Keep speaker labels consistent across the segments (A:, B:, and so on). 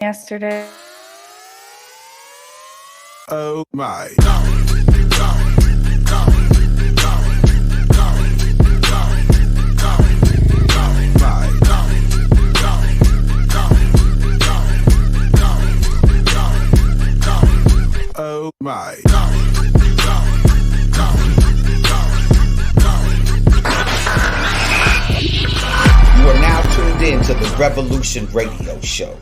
A: yesterday.
B: Oh my. Oh my.
C: You are now tuned in to the Revolution Radio Show.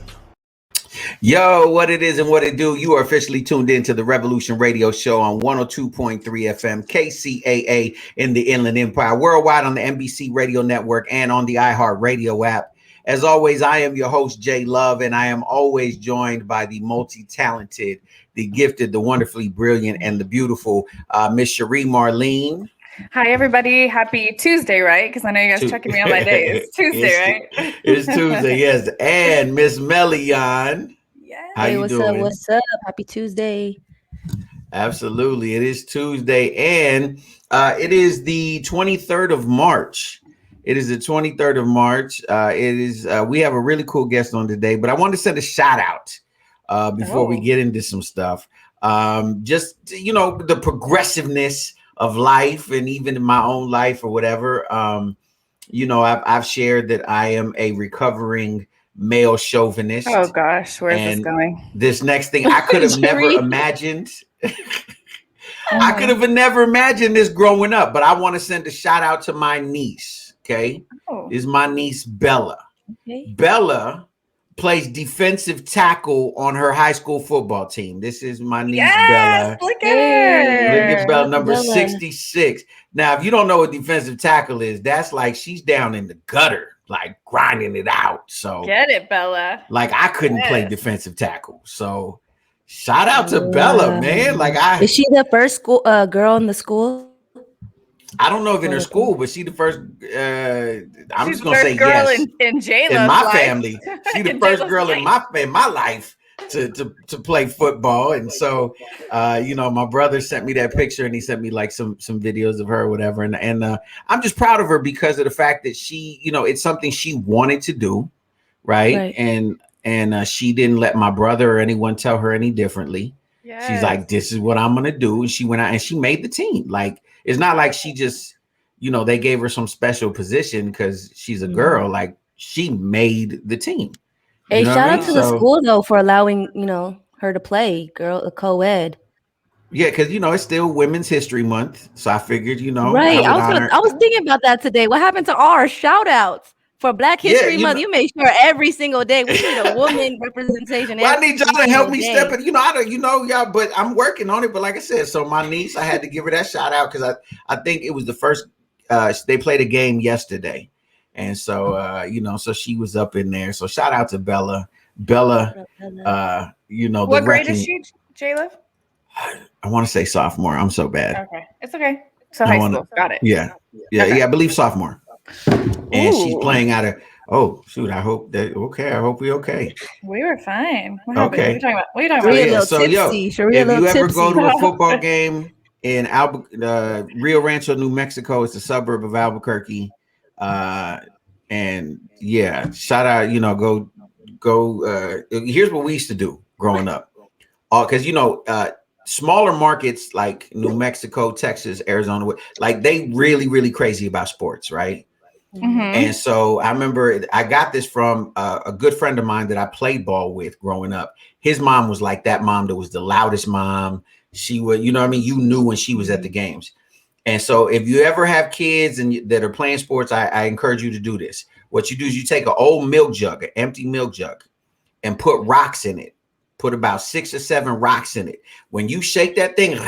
D: Yo, what it is and what it do. You are officially tuned in to the Revolution Radio Show on 102.3 FM, KCAA in the Inland Empire, worldwide on the NBC Radio Network and on the iHeartRadio app. As always, I am your host, Jay Love, and I am always joined by the multi-talented, the gifted, the wonderfully brilliant, and the beautiful Miss Cherie Marlene.
A: Hi, everybody. Happy Tuesday, right? Because I know you guys checking me on my day. It's Tuesday, right?
D: It's Tuesday, yes. And Miss Melian.
A: Yes.
D: How you doing?
E: What's up? Happy Tuesday.
D: Absolutely. It is Tuesday, and it is the 23rd of March. It is the 23rd of March. We have a really cool guest on today, but I want to send a shout out before we get into some stuff. Just, the progressiveness of life, and even in my own life or whatever. I've shared that I am a recovering male chauvinist.
A: Oh gosh, where's this going?
D: This next thing I could have never imagined. I could have never imagined this growing up, but I want to send a shout out to my niece. Okay, This is my niece Bella.
E: Okay.
D: Bella plays defensive tackle on her high school football team. This is my niece Bella.
A: Look at her.
D: Look at Bella, number 66. Now, if you don't know what defensive tackle is, that's like she's down in the gutter, like grinding it out. So
A: get it, Bella.
D: Like I couldn't play defensive tackle. So shout out to Bella, man.
E: Is she the first school girl in the school?
D: I don't know if in her school, but she the first. I'm just gonna say
A: girl
D: yes.
A: In J-Lo's
D: in my
A: life.
D: family, she the first girl in my life to play football, and so my brother sent me that picture, and he sent me like some videos of her or whatever, and I'm just proud of her because of the fact that she, it's something she wanted to do, right? And she didn't let my brother or anyone tell her any differently. Yes. She's like, this is what I'm gonna do, and she went out and she made the team. Like, it's not like she just, they gave her some special position because she's a girl. Like, she made the team.
E: Hey, shout out to the school though for allowing, her to play co-ed.
D: Yeah, because it's still Women's History Month. So I figured,
E: Right. I was thinking about that today. What happened to our shout outs? For Black History Month, you make sure every single day we need a woman representation.
D: Well, I need y'all to help me step it. Y'all, but I'm working on it. But like I said, so my niece, I had to give her that shout out because I think it was the first. They played a game yesterday, and so so she was up in there. So shout out to Bella. Bella,
A: what grade is she, J-Lo?
D: I want to say sophomore. I'm so bad.
A: Okay, it's okay. So high school, got it.
D: Yeah, okay. I believe sophomore. And she's playing out of I hope that I hope we're okay.
A: We were fine. What
D: okay.
A: What are you talking about?
D: So if you ever go to a football game in Rio Rancho, New Mexico, it's a suburb of Albuquerque. And shout out, go here's what we used to do growing up. Because smaller markets like New Mexico, Texas, Arizona, like they really crazy about sports, right?
A: Mm-hmm.
D: And so I remember I got this from a good friend of mine that I played ball with growing up. His mom was like that mom that was the loudest mom. She would, you knew when she was at the games. And so if you ever have kids that are playing sports, I encourage you to do this. What you do is you take an old milk jug, an empty milk jug, and put rocks in it. Put about 6 or 7 rocks in it. When you shake that thing,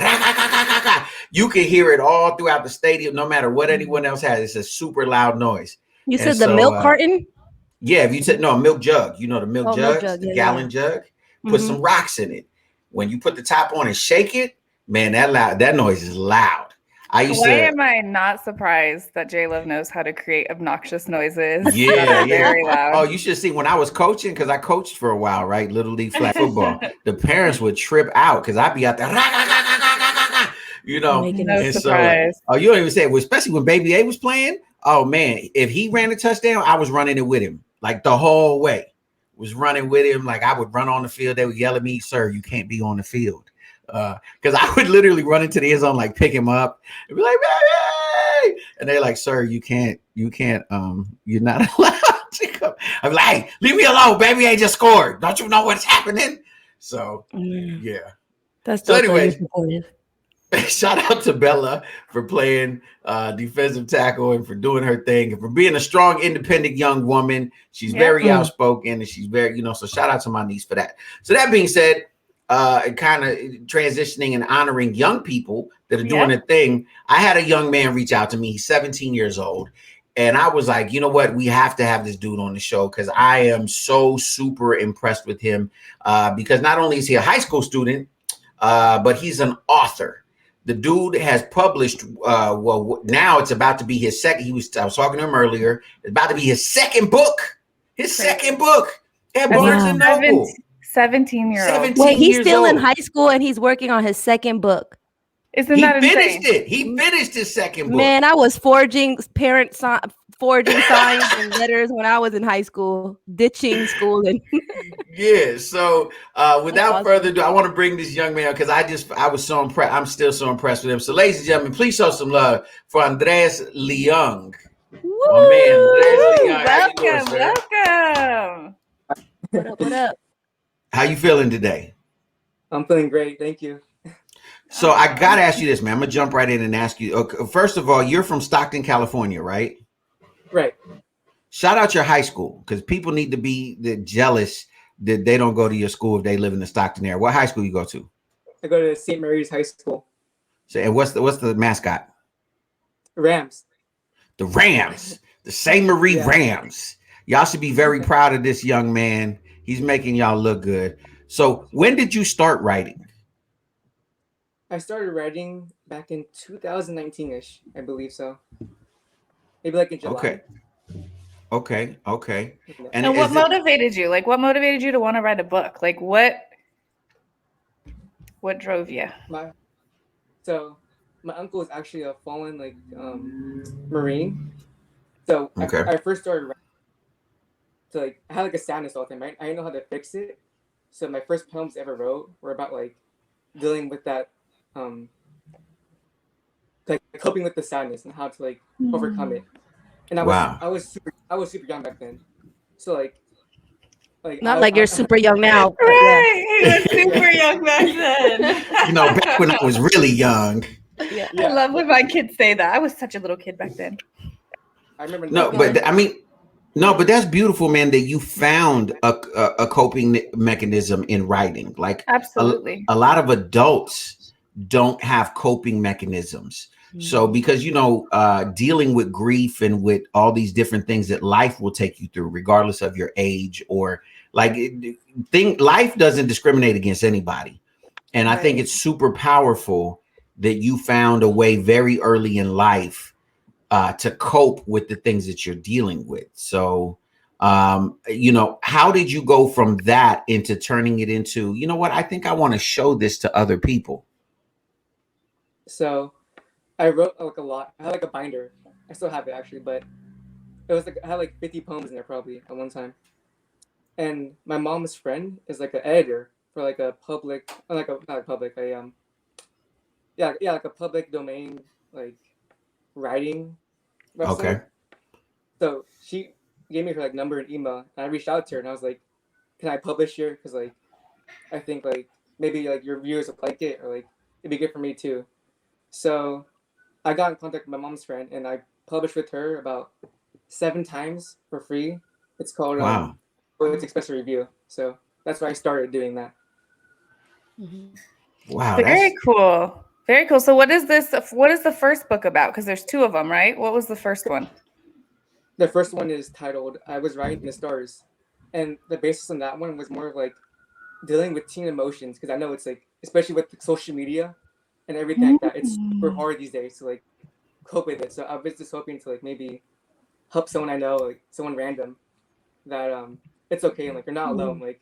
D: you can hear it all throughout the stadium, no matter what anyone else has. It's a super loud noise.
E: You said the milk carton?
D: Yeah, if you said a milk jug, the milk jug, the gallon jug, put some rocks in it. When you put the top on and shake it, man, that noise is loud.
A: Why am I not surprised that J-Love knows how to create obnoxious noises?
D: Yeah,
A: very loud.
D: Oh, you should see when I was coaching, because I coached for a while, right? Little league flag football. The parents would trip out because I'd be out there,
A: No surprise.
D: You don't even say it, especially when Baby A was playing. Oh man, if he ran a touchdown, I was running it with him like the whole way. was running with him. Like I would run on the field. They would yell at me, "Sir, you can't be on the field." Because I would literally run into the end zone, like pick him up and be like, "Baby!" And they're like, "Sir, you can't, you're not allowed to come." I'm like, "Hey, leave me alone. Baby ain't just scored. Don't you know what's happening?" So yeah.
E: That's
D: so. Anyway,
E: supportive.
D: shout out to Bella for playing defensive tackle and for doing her thing and for being a strong, independent young woman. She's very outspoken and she's very, so shout out to my niece for that. So that being said, kind of transitioning and honoring young people that are doing a thing. I had a young man reach out to me. He's 17 years old. And I was like, you know what? We have to have this dude on the show because I am so super impressed with him because not only is he a high school student, but he's an author. The dude has published, now it's about to be his second. I was talking to him earlier. It's about to be his second book. His second book at Barnes and Noble.
A: 17-year-old.
E: Wait, he's still in high school and he's working on his second book.
A: Isn't that insane?
D: He finished it. He finished his second book.
E: Man, I was forging signs and letters when I was in high school, ditching school and
D: yeah. So without further ado, I want to bring this young man because I was so impressed. I'm still so impressed with him. So, ladies and gentlemen, please show some love for Andres Leung.
E: Woo!
D: My man, Andres Leung.
A: Welcome.
E: What up?
D: How you feeling today?
F: I'm feeling great. Thank you.
D: So I got to ask you this, man. I'm going to jump right in and ask you. Okay, first of all, you're from Stockton, California, right?
F: Right.
D: Shout out your high school because people need to be jealous that they don't go to your school if they live in the Stockton area. What high school you go to?
F: I go to St. Mary's High School.
D: So, and what's the mascot?
F: Rams.
D: The Rams. The St. Marie Rams. Y'all should be very proud of this young man. He's making y'all look good. So when did you start writing?
F: I started writing back in 2019-ish, I believe so. Maybe like in July.
D: Okay.
A: And what motivated you? Like, what motivated you to want to write a book? Like, what drove you? My
F: uncle is actually a fallen Marine. So I first started writing. So I had a sadness all the time, right? I didn't know how to fix it. So my first poems I ever wrote were about dealing with that, coping with the sadness and how to overcome it. And I was super young back then. So
E: you're super young now.
A: Right, he was super young back then.
D: Back when I was really young.
A: Yeah. I love when my kids say that. I was such a little kid back then.
F: I remember.
D: No, but that's beautiful, man, that you found a coping mechanism in writing. Like
A: absolutely.
D: A lot of adults don't have coping mechanisms. Mm-hmm. So because, dealing with grief and with all these different things that life will take you through, regardless of your age or life doesn't discriminate against anybody. And I think it's super powerful that you found a way very early in life to cope with the things that you're dealing with. So, how did you go from that into turning it into, I think I want to show this to other people.
F: So I wrote a lot. I had a binder. I still have it actually, but it was I had 50 poems in there probably at one time. And my mom's friend is an editor for a public, not a public, a public domain writing website. Okay. So she gave me her number and email, and I reached out to her and I was like, "Can I publish here? Because I think maybe your viewers would like it, or it'd be good for me too." So I got in contact with my mom's friend and I published with her about 7 times for free. It's called Poets Express a Review. So that's why I started doing that.
D: Wow,
A: very cool. Very cool. So what is the first book about? Because there's 2 of them, right? What was the first one?
F: The first one is titled I Was Writing the Stars. And the basis on that one was more of dealing with teen emotions. Because I know it's especially with social media and everything like that, it's super hard these days to cope with it. So I was just hoping to maybe help someone I know, someone random, that it's okay and you're not alone.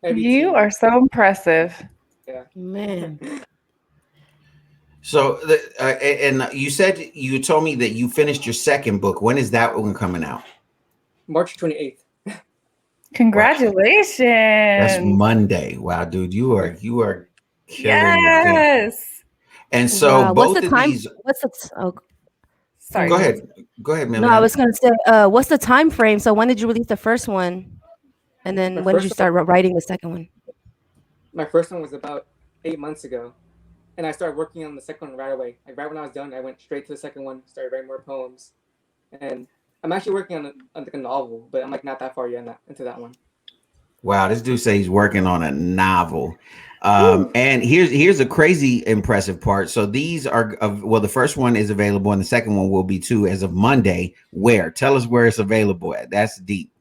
A: You are so impressive.
F: Yeah.
E: Man.
D: So, and you told me that you finished your second book. When is that one coming out?
F: March 28th.
A: Congratulations.
D: That's Monday. Wow, dude, you are killing the game.
A: Yes.
D: And so
E: What's
D: both
E: the
D: of
E: time?
D: these.
E: What's the? Oh,
A: Sorry.
D: Go ahead,
E: no, I
D: Millie.
E: was gonna say, what's the time frame? So when did you release the first one, and
F: My
E: then when did you
F: first
E: start writing the second one?
F: my first one was about 8 months ago, and I started working on the second one right away. Like right when I was done, I went straight to the second one, started writing more poems, and I'm actually working on like a novel, but I'm like not that far yet into that one.
D: Wow, this dude say he's working on a novel. And here's a crazy impressive part. So these are well, the first one is available, and the second one will be too as of Monday. Where? Tell us where it's available at. That's deep.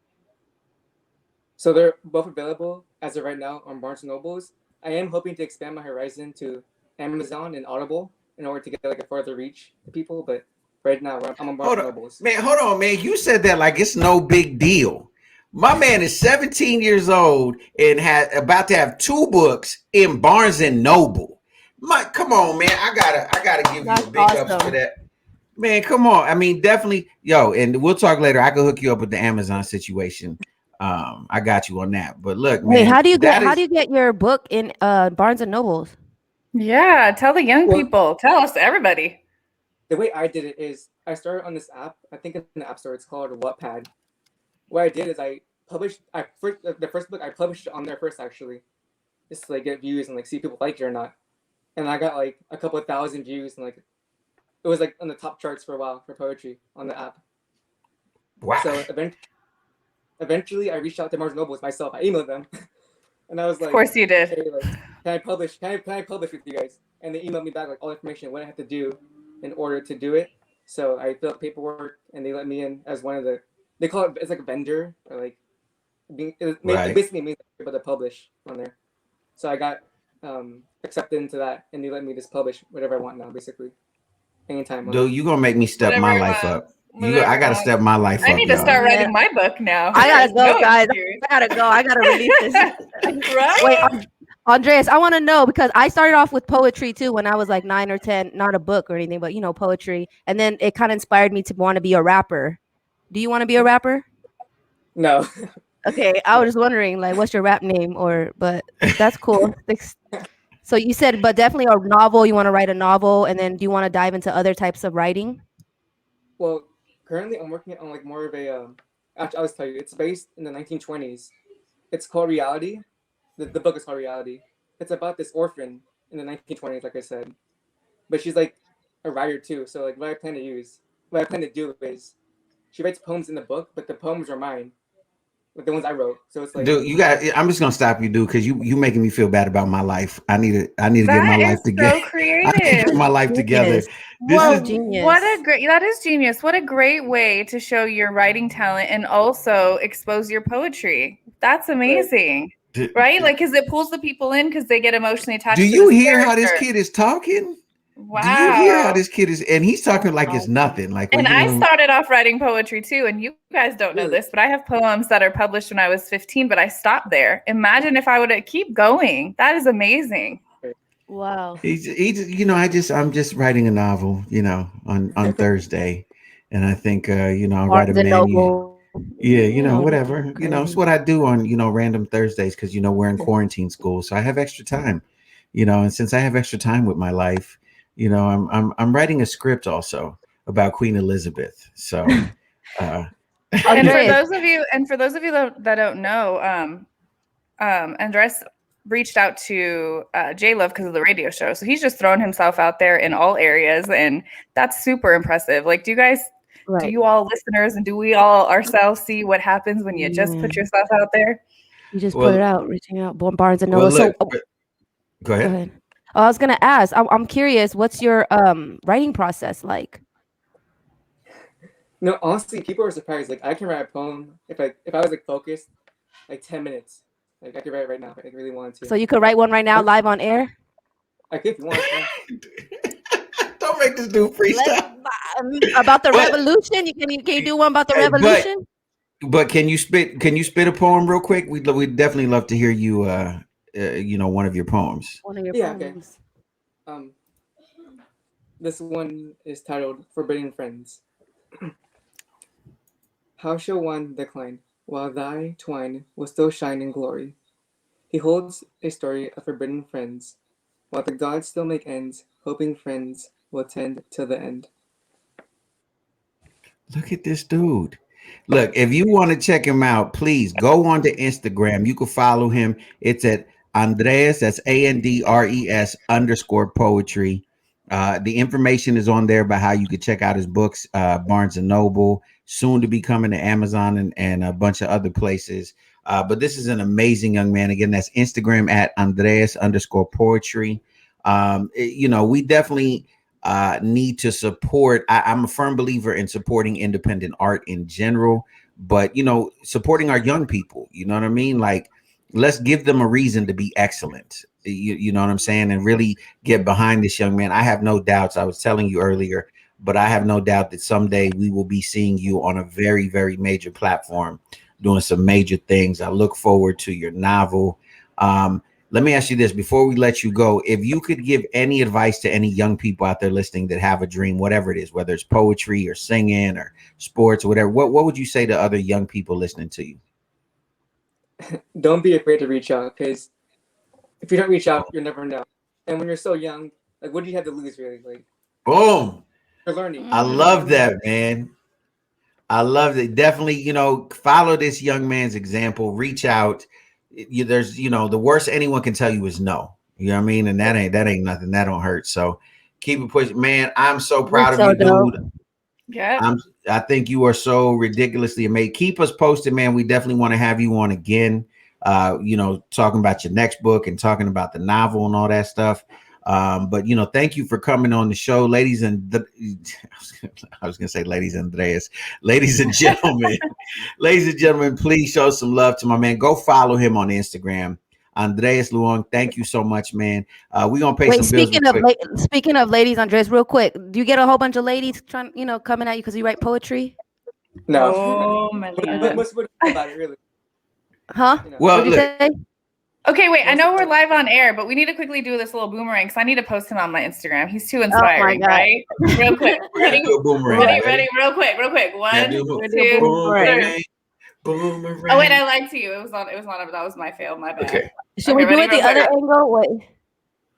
F: So they're both available as of right now on Barnes and Nobles. I am hoping to expand my horizon to Amazon and Audible in order to get like a further reach to people. But right now, I'm on Barnes and Nobles.
D: Hold on, man. You said that like it's no big deal. My man is 17 years old and had about to have 2 books in Barnes and Noble. Come on, man. I gotta give you a big ups for that. Man, come on. I mean, definitely, yo, and we'll talk later. I can hook you up with the Amazon situation. I got you on that. But look, man,
E: Wait, how do you get your book in Barnes and Nobles?
A: Yeah, tell the young people. Tell us, everybody.
F: The way I did it is I started on this app. I think in the App Store it's called Wattpad. What I did is the first book I published it on there first, actually, just to like get views and like see if people like it or not. And I got like a couple of thousand views, and like it was like on the top charts for a while for poetry on the app.
D: Wow.
F: So eventually I reached out to Barnes Nobles myself. I emailed them, and I was like,
A: "Of course you did.
F: Hey, like, can I publish? Can I publish with you guys?" And they emailed me back like all the information what I had to do in order to do it. So I filled out paperwork, and they let me in as one of the. They call it, it's like a vendor, or like it basically means able to publish on there. So I got accepted into that, and they let me just publish whatever I want now, basically, anytime.
D: Dude, you gonna make me step my life up. I gotta step my life up.
A: I need to start writing my book now.
E: I gotta go, guys. I gotta go. I gotta release this.
A: Right?
E: Wait, Andreas, I want to know, because I started off with poetry too when I was like 9 or 10, not a book or anything, but poetry. And then it kind of inspired me to want to be a rapper. Do you want to be a rapper?
F: No.
E: Okay, I was just wondering, like, what's your rap name? But that's cool. So you said, but definitely a novel. You want to write a novel, and then do you want to dive into other types of writing?
F: Well, currently I'm working on like more of a. Actually, I'll tell you, it's based in the 1920s. It's called Reality. The book is called Reality. It's about this orphan in the 1920s, like I said, but she's like a writer too. So like what I plan to do is, she writes poems in the book, but the poems are mine, like the ones I wrote. So it's like,
D: dude, I'm just gonna stop you, dude, because you making me feel bad about my life. I need to get my life together.
A: So creative.
D: I need to get my life together.
E: Genius.
A: That is genius. What a great way to show your writing talent and also expose your poetry. That's amazing. Right? Like, because it pulls the people in because they get emotionally attached.
D: Do you hear how this kid is talking?
A: Wow.
D: Do you hear how this kid is? And he's talking like it's nothing. Like,
A: and I started off writing poetry too. And you guys don't know this, but I have poems that are published when I was 15, but I stopped there. Imagine if I would keep going. That is amazing.
E: Wow.
D: I'm just writing a novel, on Thursday. And I think, I'll write a menu. Yeah, whatever. It's what I do on, random Thursdays, because, we're in quarantine school. So I have extra time, and since I have extra time with my life, I'm writing a script also about Queen Elizabeth. So
A: and for those of you that don't know, Andres reached out to J Love because of the radio show. So he's just throwing himself out there in all areas, and that's super impressive. Like, do you all listeners and do we all ourselves see what happens when you just put yourself out there?
E: You just put it out, reaching out, Barnes and Noble.
D: Go ahead.
E: I was gonna ask. I'm curious. What's your writing process like?
F: No, honestly, people are surprised. Like, I can write a poem if I was like focused, like 10 minutes. Like, I could write it right now if I really wanted to.
E: So you could write one right now, live on air.
F: I could if you want.
D: Don't make this dude freestyle.
E: About the revolution. Can you do one about the revolution?
D: But can you spit a poem real quick? We'd definitely love to hear you. One of your poems.
E: One of your poems.
F: Okay. This one is titled "Forbidden Friends." How shall one decline while thy twine will still shine in glory. He holds a story of forbidden friends, while the gods still make ends, hoping friends will tend till the end.
D: Look at this dude. Look, if you want to check him out, please go on to Instagram. You can follow him. It's at Andres, that's ANDRES _poetry. The information is on there about how you could check out his books, Barnes and Noble, soon to be coming to Amazon and a bunch of other places. But this is an amazing young man. Again, that's Instagram at Andres _poetry. You know, we definitely need to support. I'm a firm believer in supporting independent art in general, but, you know, supporting our young people, you know what I mean? Like, let's give them a reason to be excellent. You know what I'm saying? And really get behind this young man. I have no doubts. I was telling you earlier, but I have no doubt that someday we will be seeing you on a very, very major platform doing some major things. I look forward to your novel. Let me ask you this before we let you go. If you could give any advice to any young people out there listening that have a dream, whatever it is, whether it's poetry or singing or sports or whatever, what would you say to other young people listening to you?
F: Don't be afraid to reach out, because if you don't reach out, you'll never know. And when you're so young, like, what do you have to lose, really? Like,
D: boom.
F: You're learning.
D: I love that, man. I love it. Definitely, you know, follow this young man's example. Reach out. There's, you know, the worst anyone can tell you is no. You know what I mean? And that ain't nothing. That don't hurt. So keep it pushing, man. I'm so proud of you, dude.
A: Yeah.
D: I think you are so ridiculously amazing. Keep us posted, man. We definitely want to have you on again. You know, talking about your next book and talking about the novel and all that stuff. But, you know, thank you for coming on the show, ladies and I was going to say ladies and Andreas, ladies and gentlemen, ladies and gentlemen, please show some love to my man. Go follow him on Instagram. Andreas Leung, thank you so much, man. We're going to pay some bills.
E: Speaking of ladies, Andres, real quick, do you get a whole bunch of ladies trying, you know, coming at you because you write poetry?
F: No.
A: Oh, my God.
F: What's about it, really?
E: Huh?
F: You know.
D: Well,
E: What did you say?
A: Okay, wait. I know we're live on air, but we need to quickly do this little boomerang because I need to post him on my Instagram. He's too inspiring, right? Real quick. Ready? Ready? Real quick. 1, 2, 3.
D: Boomerang.
A: Oh wait, I lied to you. It was on. That was my fail. My bad.
D: Okay.
E: Should we do it the other angle? Wait.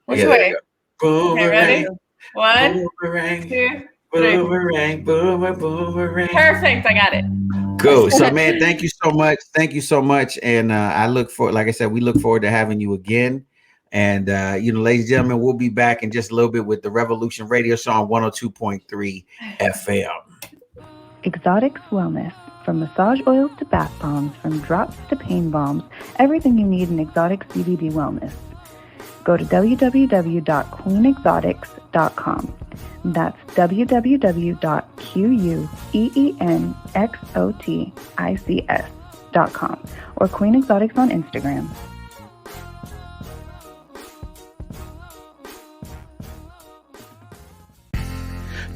A: Which way?
D: Boomerang.
A: Okay, ready? 1,
D: Boomerang.
A: 2, 3.
D: Boomerang. Boomerang.
A: Perfect. I got it.
D: Cool. So, man, thank you so much. Thank you so much. And I look for, like I said, we look forward to having you again. And, you know, ladies and gentlemen, we'll be back in just a little bit with the Revolution Radio Show on 102.3 FM.
G: Exotics Wellness. From massage oils to bath bombs, from drops to pain bombs, everything you need in exotic CBD wellness. Go to www.queenexotics.com. That's www.queenexotics.com or Queen Exotics on Instagram.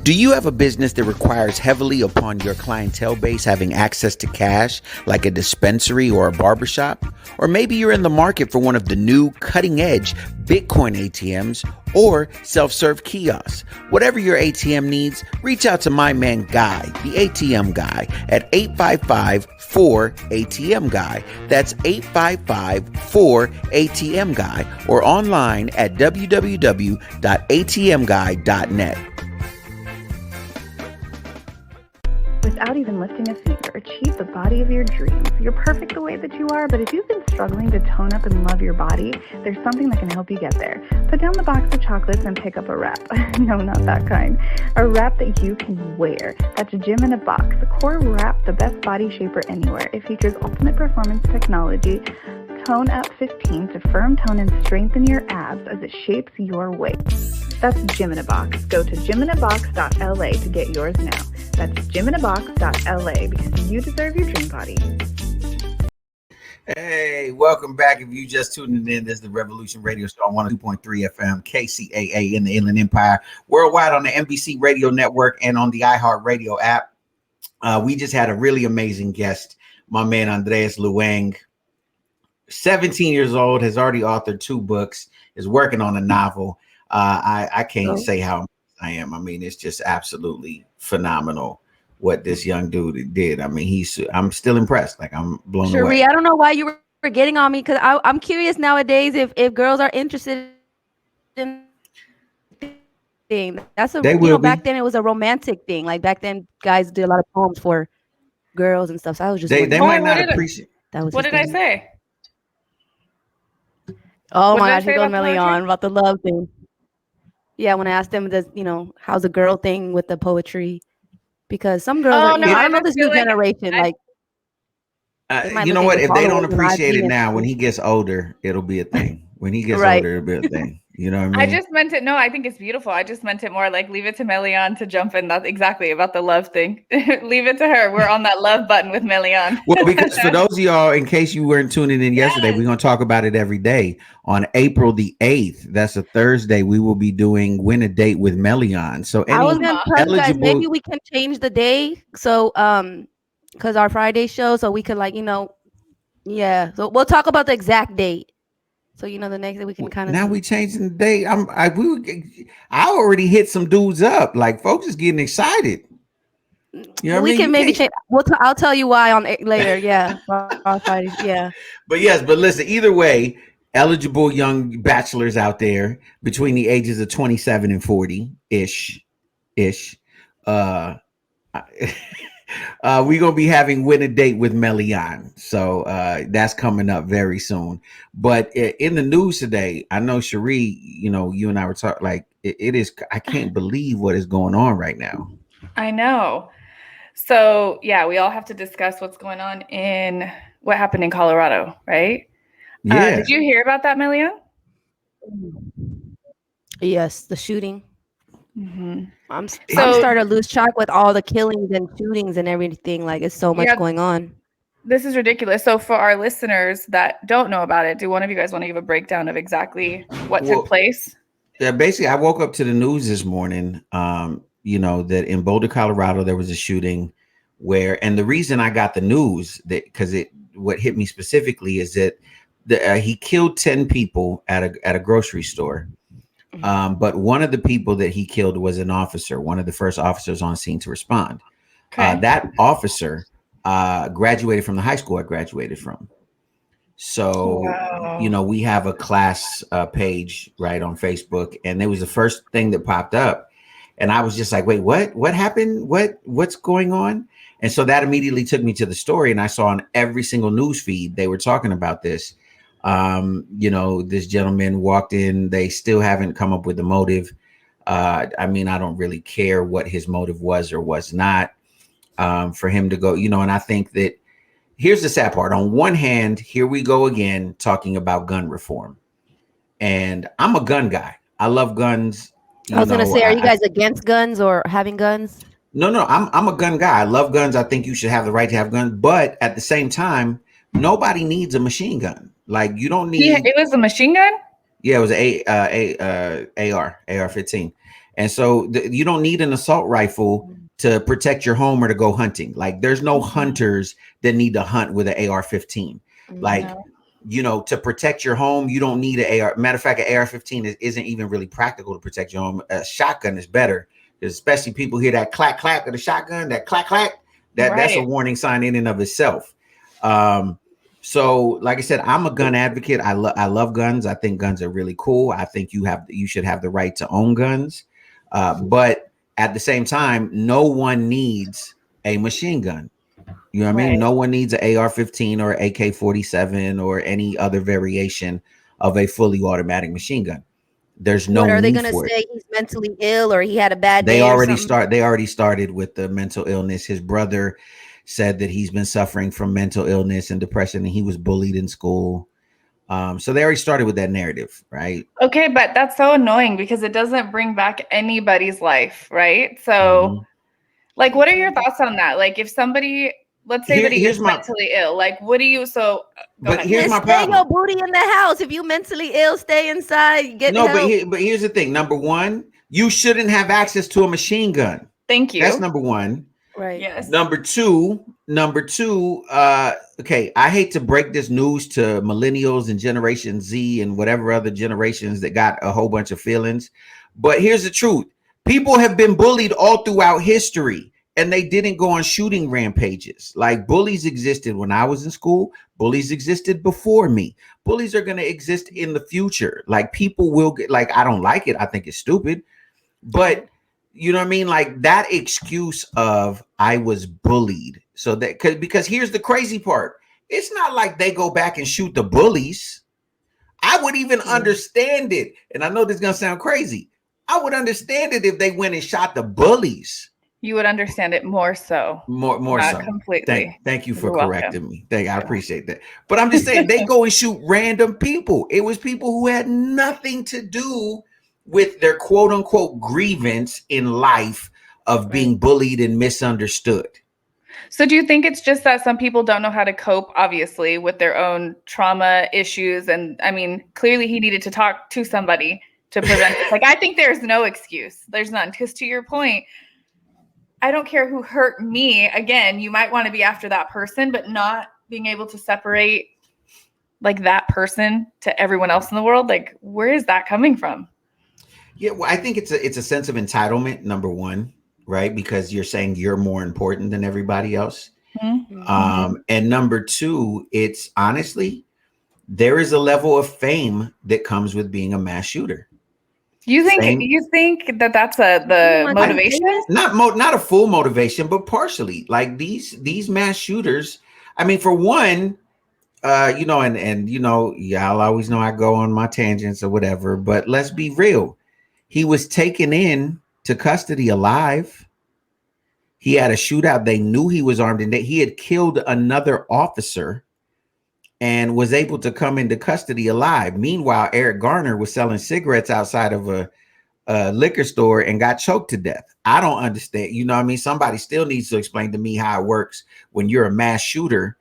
C: Do you have a business that requires heavily upon your clientele base having access to cash, like a dispensary or a barbershop? Or maybe you're in the market for one of the new cutting-edge Bitcoin ATMs or self-serve kiosks. Whatever your ATM needs, reach out to my man Guy, the ATM Guy, at 855-4ATM-GUY. That's 855-4ATM-GUY or online at www.atmguy.net.
G: Without even lifting a finger, achieve the body of your dreams. You're perfect the way that you are, but if you've been struggling to tone up and love your body, there's something that can help you get there. Put down the box of chocolates and pick up a wrap. No, not that kind. A wrap that you can wear. That's Gym in a Box. The Core Wrap, the best body shaper anywhere. It features ultimate performance technology, Tone Up 15 to firm tone and strengthen your abs as it shapes your waist. That's Gym in a Box. Go to gyminabox.la to get yours now. That's gyminabox.la because you deserve your dream body.
D: Hey, welcome back. If you just tuning in, this is the Revolution Radio Show on 102.3 FM, KCAA in the Inland Empire, worldwide on the NBC Radio Network and on the iHeartRadio app. We just had a really amazing guest, my man Andreas Leung. 17 years old, has already authored 2 books, is working on a novel. I can't say how I am. I mean, it's just absolutely phenomenal what this young dude did. I mean, I'm still impressed. Like, I'm blown
E: Cherie,
D: away.
E: I don't know why you were getting on me, because I'm curious nowadays if girls are interested in thing. That's
D: They will be.
E: back then it was a romantic thing. Like back then, guys did a lot of poems for girls and stuff. So I was just
D: They
E: wondering.
D: might not appreciate.
E: That was
A: What did I say?
E: Oh
A: What
E: my
A: did I
E: gosh,
A: say
E: you go
A: about the poetry?
E: Melion about the love thing. Yeah, when I asked them, does how's the girl thing with the poetry? Because some girls are,
A: no,
E: I
A: I
E: don't know
A: just
E: this
A: feel
E: new
A: like
E: generation. Like, they might
D: You
E: look
D: know
E: at
D: what?
E: your
D: If they don't
E: followers and
D: appreciate it
E: arguments
D: now,
E: and
D: when
E: shit.
D: he gets older, it'll be a thing. When he gets
E: Right.
D: older, it'll be a thing. You know what I
A: I
D: mean?
A: just meant it. No, I think it's beautiful. I just meant it more like leave it to Melian to jump in. That's exactly about the love thing. Leave it to her. We're on that love button with Melian.
D: Well, because for those of y'all, in case you weren't tuning in yesterday, we're going to talk about it every day. On April the 8th, that's a Thursday, we will be doing Win a Date with Melian. So
E: I was
D: any
E: gonna tell you guys,
D: eligible,
E: maybe we can change the day. So because our Friday show, so we could yeah. So we'll talk about the exact date. So the next day we can kind of
D: now we changing the date. I already hit some dudes up. Like, folks is getting excited. You know what I
E: we
D: mean?
E: can maybe change. I'll tell you why on later. Yeah, our Friday. Yeah.
D: But listen, either way, eligible young bachelors out there between the ages of 27 and 40 ish. We're gonna be having Win a Date with Melian. So that's coming up very soon. But in the news today, I know Cherie, you and I were talking, like, it is, I can't believe what is going on right now.
A: I know. So yeah, we all have to discuss what's going on in what happened in Colorado, right?
D: Yeah.
A: Did you hear about that, Melian?
E: Yes, the shooting.
A: Mm-hmm.
E: I'm starting to lose track with all the killings and shootings and everything. Like, it's so much going on.
A: This is ridiculous. So for our listeners that don't know about it, do one of you guys want to give a breakdown of exactly what took place?
D: Yeah, basically, I woke up to the news this morning, that in Boulder, Colorado, there was a shooting and the reason I got the news, because what hit me specifically is that he killed 10 people at a grocery store. But one of the people that he killed was an officer, one of the first officers on scene to respond. Okay. That officer graduated from the high school I graduated from. So, wow. We have a class page right on Facebook, and it was the first thing that popped up. And I was just like, wait, what happened? What's going on? And so that immediately took me to the story. And I saw on every single news feed, they were talking about this. This gentleman walked in. They still haven't come up with the motive. I mean, I don't really care what his motive was or was not for him to go, and I think that here's the sad part. On one hand, here we go again, talking about gun reform. And I'm a gun guy. I love guns.
E: I was going to say, are you guys against guns or having guns?
D: No, I'm a gun guy. I love guns. I think you should have the right to have guns. But at the same time, nobody needs a machine gun. Like, you don't need.
A: It was a machine gun?
D: Yeah, it was AR-15. And so you don't need an assault rifle to protect your home or to go hunting. Like, there's no hunters that need to hunt with an AR-15. Like, to protect your home, you don't need an AR. Matter of fact, an AR-15 isn't even really practical to protect your home. A shotgun is better, especially people hear that clack clack of the shotgun, that clack clack. That's a warning sign in and of itself. So, like I said, I'm a gun advocate. I love guns. I think guns are really cool. I think you should have the right to own guns. But at the same time, no one needs a machine gun. You know what I mean? No one needs an AR-15 or AK-47 or any other variation of a fully automatic machine gun. There's no.
E: What are they
D: going
E: to say? He's mentally ill or he had a bad day?
D: They already started with the mental illness. His brother said that he's been suffering from mental illness and depression, and he was bullied in school. So they already started with that narrative, right?
A: Okay, but that's so annoying because it doesn't bring back anybody's life, right? So, like, what are your thoughts on that? Like, if somebody, let's say that he is mentally ill, like, what do you? So,
D: here's my problem.
E: Stay your booty in the house. If you mentally ill, stay inside. Get help.
D: But here's the thing. Number one, you shouldn't have access to a machine gun.
A: Thank you.
D: That's number one.
E: Right.
A: Yes.
D: Number two, okay, I hate to break this news to millennials and Generation Z and whatever other generations that got a whole bunch of feelings, but here's the truth. People have been bullied all throughout history.
C: and they didn't go on shooting rampages. Like, bullies existed when I was in school. Bullies existed before me. Bullies are going to exist in the future. Like, people will get, like, I don't like it. I think it's stupid. But you know what I mean? Like, that excuse of I was bullied. So that, because here's the crazy part. It's not like they go back and shoot the bullies. I would even understand it. And I know this is going to sound crazy. I would understand it if they went and shot the bullies.
A: You would understand it more so.
C: More
A: not
C: so.
A: Completely.
C: Thank you for
A: You're
C: correcting me. I appreciate that. But I'm just saying, they go and shoot random people. It was people who had nothing to do with their quote unquote grievance in life of being bullied and misunderstood.
A: So do you think it's just that some people don't know how to cope, obviously, with their own trauma issues? And I mean, clearly he needed to talk to somebody to prevent it. Like, I think there's no excuse. There's none. Because to your point, I don't care who hurt me. Again, you might want to be after that person, but not being able to separate like that person to everyone else in the world. Like, where is that coming from?
C: Yeah, well, I think it's a sense of entitlement, number one, right? Because you're saying you're more important than everybody else.
A: Mm-hmm.
C: And number two, it's honestly, there is a level of fame that comes with being a mass shooter.
A: You think that that's the motivation?
C: Not a full motivation, but partially. Like these mass shooters. I mean, for one, you know, and you know, y'all always know I go on my tangents or whatever. But let's be real. He was taken in to custody alive. He had a shootout. They knew he was armed and that he had killed another officer and was able to come into custody alive. Meanwhile, Eric Garner was selling cigarettes outside of a liquor store and got choked to death. I don't understand. You know what I mean? Somebody still needs to explain to me how it works when you're a mass shooter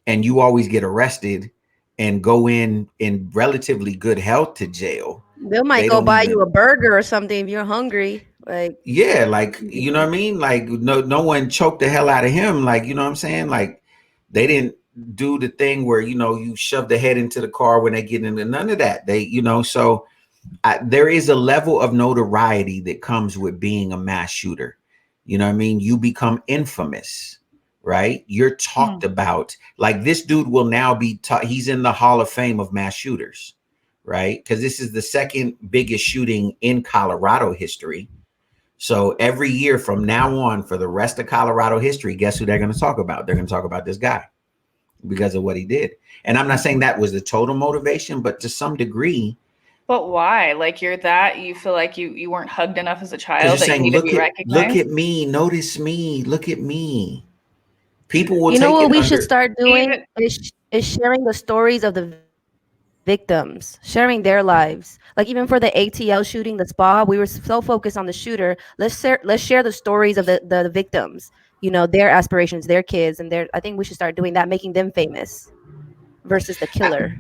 C: and you always get arrested and go in relatively good health to jail.
E: They might go buy you a burger or something if you're hungry. Like,
C: yeah, like, you know what I mean? Like, no one choked the hell out of him. Like, you know what I'm saying? Like, they didn't do the thing where, you know, you shove the head into the car when they get into none of that. They, you know, so there is a level of notoriety that comes with being a mass shooter. You know what I mean? You become infamous, right? You're talked about. Like, this dude will now be he's in the Hall of Fame of mass shooters, right? Because this is the second biggest shooting in Colorado history. So every year from now on, for the rest of Colorado history, guess who they're going to talk about? They're going to talk about this guy because of what he did. And I'm not saying that was the total motivation, but to some degree.
A: But why? Like, you feel like you weren't hugged enough as a child that
C: saying,
A: you need to be recognized?
C: Look at me, notice me, look at me. People will.
E: You know what we should start doing is sharing the stories of the victims, sharing their lives. Like, even for the ATL shooting, the spa, we were so focused on the shooter. Let's share the stories of the victims. You know, their aspirations, their kids, and I think we should start doing that, making them famous versus the killer.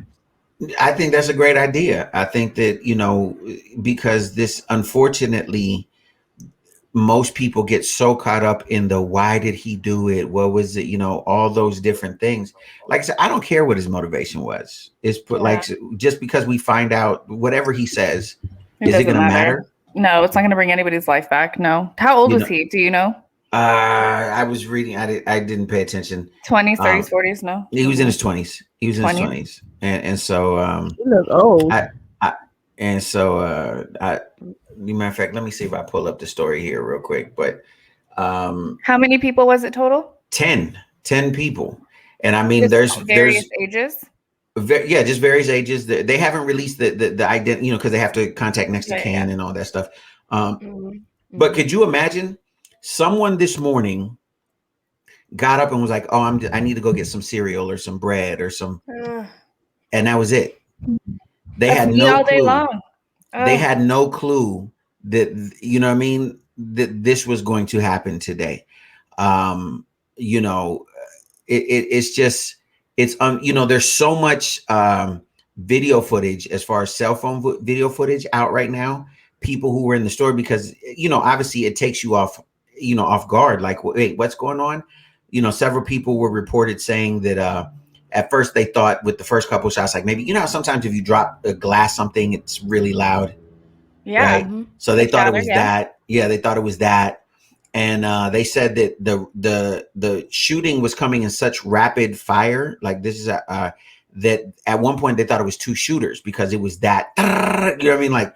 C: I think that's a great idea. I think that, you know, because this, unfortunately, most people get so caught up in the why did he do it? What was it? You know, all those different things. Like I said, I don't care what his motivation was. Like, just because we find out whatever he says, is it going to matter?
A: No, it's not going to bring anybody's life back. No. How old was he? Do you know?
C: I was reading. I didn't pay attention.
A: 20s, 30s, 40s. No,
C: he was in his 20s. He was in his 20s, and so
E: you look old.
C: Matter of fact, let me see if I pull up the story here real quick. But
A: how many people was it total?
C: 10 people, and I mean,
A: just
C: there's
A: various ages.
C: Yeah, just various ages. They haven't released the identity, you know, because they have to contact next to kin and all that stuff. But could you imagine someone this morning got up and was like, "Oh, I need to go get some cereal or some bread or some," and that was it. They had no clue. They had no clue that, you know what I mean, that this was going to happen today. You know, it's just, you know, there's so much video footage, as far as cell phone video footage out right now, people who were in the store, because, you know, obviously it takes you off guard. Like, wait, what's going on? You know, several people were reported saying that, at first they thought with the first couple of shots, like, maybe, you know how sometimes if you drop a glass, something, it's really loud.
A: Yeah.
C: Right? So they thought it was that. Yeah, they thought it was that.
D: And they said that the shooting was coming in such rapid fire. Like this is that at one point they thought it was two shooters because it was that, you know what I mean? Like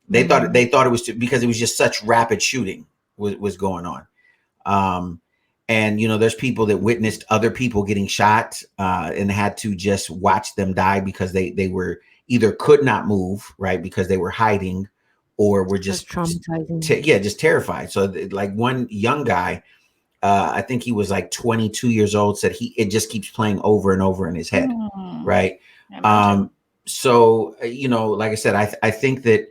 D: they thought it was because it was just such rapid shooting was going on. And there's people that witnessed other people getting shot and had to just watch them die because they were either could not move, right, because they were hiding, or were just
E: traumatizing.
D: Just terrified. So like one young guy, I think he was like 22 years old, said it just keeps playing over and over in his head, right? So like I said, I think that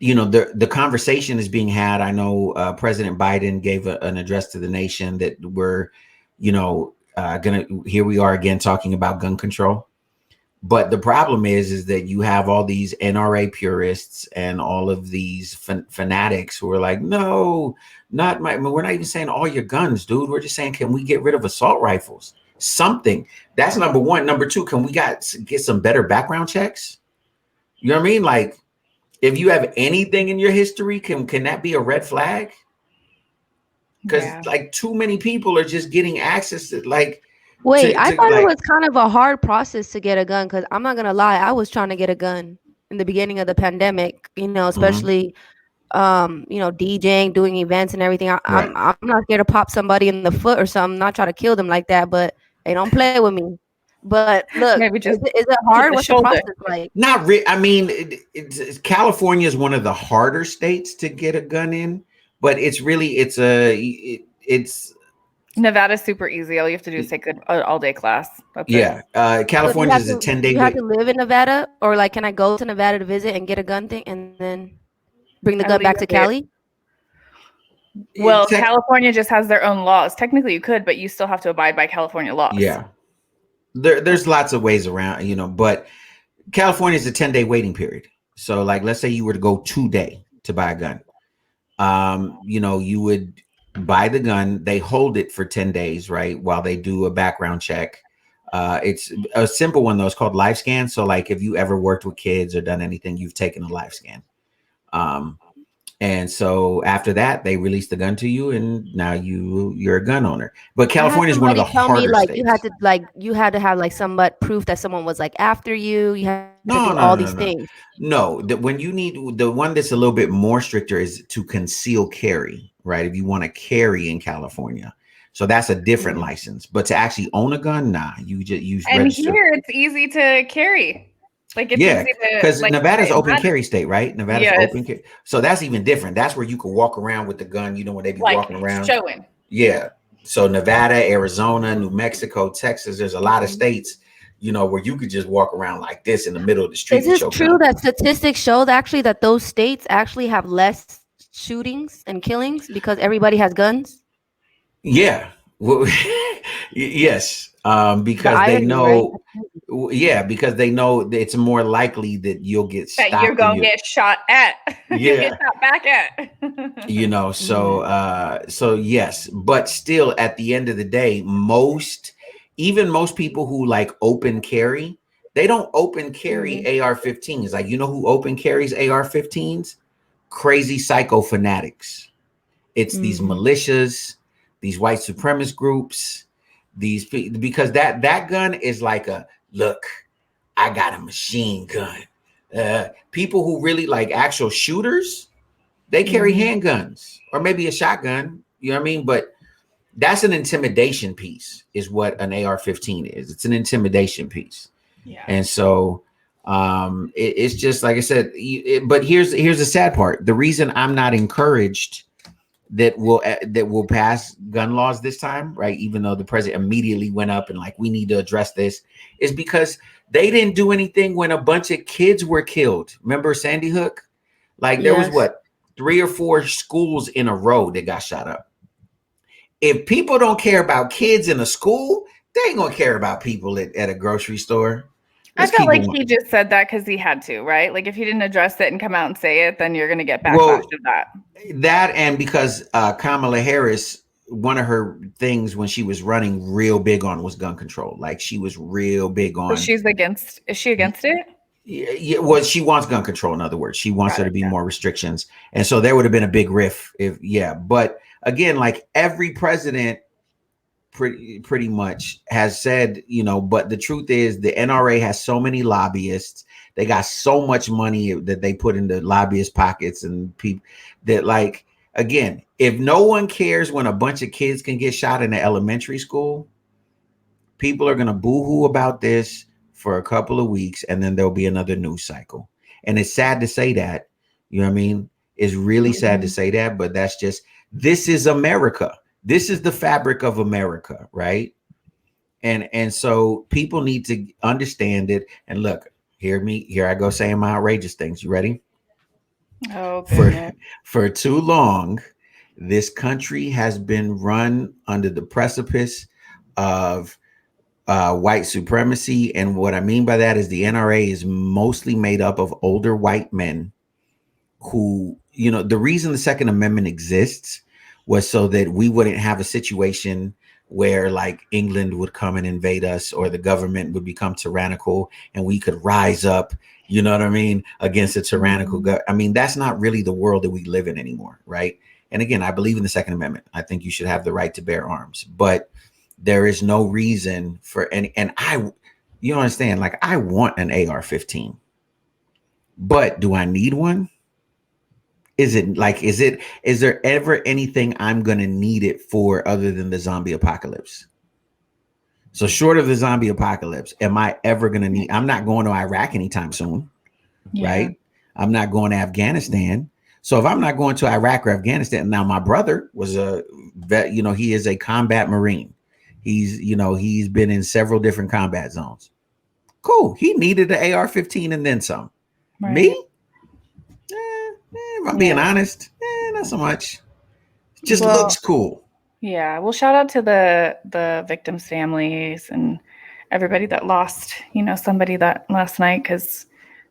D: the conversation is being had. I know President Biden gave an address to the nation that we're here we are again talking about gun control. But the problem is that you have all these NRA purists and all of these fanatics who are like, no, we're not even saying all your guns, dude. We're just saying, can we get rid of assault rifles? Something. That's number one. Number two, can we get some better background checks? You know what I mean? Like, if you have anything in your history, can that be a red flag? Because like too many people are just getting access to like.
E: Wait, I thought it was kind of a hard process to get a gun, because I'm not gonna lie, I was trying to get a gun in the beginning of the pandemic, especially DJing, doing events and everything. I'm not scared to pop somebody in the foot or something, not try to kill them like that, but they don't play with me. But look,
A: maybe just
E: is it hard? What's the process like?
D: Not really. I mean, California is one of the harder states to get a gun in, but it's
A: Nevada's super easy. All you have to do is take an all-day class. That's
D: California is a 10-day.
E: You have to live in Nevada, or like, can I go to Nevada to visit and get a gun thing and then bring the gun back to Cali?
A: Well, California just has their own laws. Technically, you could, but you still have to abide by California laws.
D: Yeah, there's lots of ways around, but California is a 10-day waiting period. So, like, let's say you were to go today to buy a gun. You would buy the gun, they hold it for 10 days, right, while they do a background check. It's a simple one though. It's called live scan. So like if you ever worked with kids or done anything, you've taken a live scan. And so after that, they release the gun to you, and now you're a gun owner. But California is one of the harder states.
E: You had to have like somewhat proof that someone was like after you. You had to do all these things.
D: No, when you need the one that's a little bit more stricter is to conceal carry, right? If you want to carry in California. So that's a different license. But to actually own a gun, nah, you just use register.
A: Here it's easy to carry. Like it's easy to,
D: because Nevada's open carry state, right? Nevada's open carry. So that's even different. That's where you can walk around with the gun, when they be walking around.
A: Showing.
D: Yeah. So Nevada, Arizona, New Mexico, Texas, there's a lot of states, where you could just walk around like this in the middle of the street.
E: Is it true that statistics show that those states actually have less shootings and killings because everybody has guns?
D: Yeah. Well, yes. Because they know, because they know it's more likely that you'll get stopped.
A: That you're gonna get shot at. You get shot back at.
D: So yes, but still, at the end of the day, most people who like open carry, they don't open carry AR-15s. Like, who open carries AR-15s? Crazy psycho fanatics. It's these militias, these white supremacist groups. Because that gun is like look, I got a machine gun. People who really like actual shooters, they carry handguns or maybe a shotgun. You know what I mean? But that's an intimidation piece, is what an AR-15 is. It's an intimidation piece. Yeah. And so it's just like I said. But here's the sad part. The reason I'm not encouraged that will pass gun laws this time, right? Even though the president immediately went up and like, we need to address this, is because they didn't do anything when a bunch of kids were killed. Remember Sandy Hook? Like there was 3 or 4 schools in a row that got shot up. If people don't care about kids in a school, they ain't gonna care about people at a grocery store.
A: I felt like he just said that because he had to, right? Like if he didn't address it and come out and say it, then you're going to get backlash of that.
D: That, and because Kamala Harris, one of her things when she was running real big on was gun control. Like she was real big on.
A: So is she against it?
D: Yeah, well, she wants gun control. In other words, she wants there to be more restrictions. And so there would have been a big riff but again, like every president pretty much has said, you know, but the truth is the NRA has so many lobbyists. They got so much money that they put into lobbyist pockets, and people that, like, again, if no one cares when a bunch of kids can get shot in the elementary school, people are going to boo-hoo about this for a couple of weeks, and then there'll be another news cycle. And it's sad to say that, you know what I mean? It's really sad to say that, but that's just, this is America. This is the fabric of America, right? And so people need to understand it. And look, here I go saying my outrageous things. You ready?
A: Oh,
D: for too long, this country has been run under the precipice of white supremacy. And what I mean by that is the NRA is mostly made up of older white men who, you know, the reason the Second Amendment exists was so that we wouldn't have a situation where like England would come and invade us, or the government would become tyrannical and we could rise up, you know what I mean, against a tyrannical I mean, that's not really the world that we live in anymore, right? And again, I believe in the Second Amendment. I think you should have the right to bear arms, but there is no reason for any, and you understand, like, I want an AR-15, but do I need one? Is there ever anything I'm going to need it for other than the zombie apocalypse? So short of the zombie apocalypse, am I ever going to need, I'm not going to Iraq anytime soon, right? I'm not going to Afghanistan. So if I'm not going to Iraq or Afghanistan, now my brother was a vet, you know, he is a combat Marine. He's been in several different combat zones. Cool. He needed an AR-15 and then some. Right. Me? If I'm being honest, not so much. It just looks cool.
A: Yeah. Well, shout out to the victims' families and everybody that lost, you know, somebody that last night, because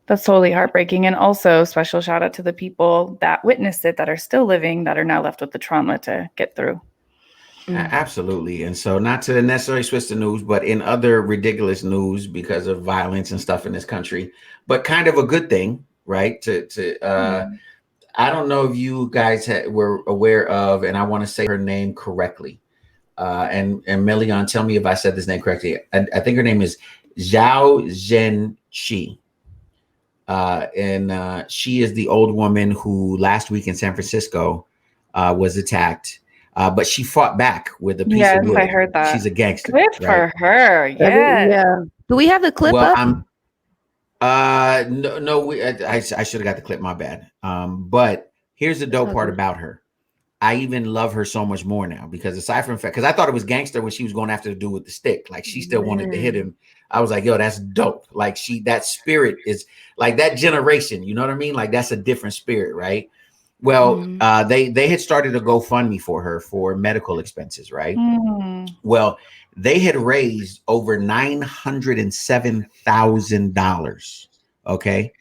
A: that's totally heartbreaking. And also special shout out to the people that witnessed it, that are still living, that are now left with the trauma to get through.
D: Absolutely. And so, not to necessarily switch the news, but in other ridiculous news because of violence and stuff in this country, but kind of a good thing, right? I don't know if you guys were aware of, and I want to say her name correctly. And Melion, tell me if I said this name correctly. I think her name is Zhao Zhenqi. And she is the old woman who last week in San Francisco was attacked. But she fought back with a piece of wood.
A: I heard that.
D: She's a gangster.
A: Good for her. Yeah.
E: Do we have the clip up?
D: No, I should have got the clip. My bad. But here's the dope part about her. I even love her so much more now, because aside from the fact, because I thought it was gangster when she was going after the dude with the stick. Like, she still wanted to hit him. I was like, yo, that's dope. Like, that spirit is like that generation. You know what I mean? Like, that's a different spirit, right? Well, they had started a GoFundMe for her for medical expenses, right? Well, they had raised over $907,000. Okay.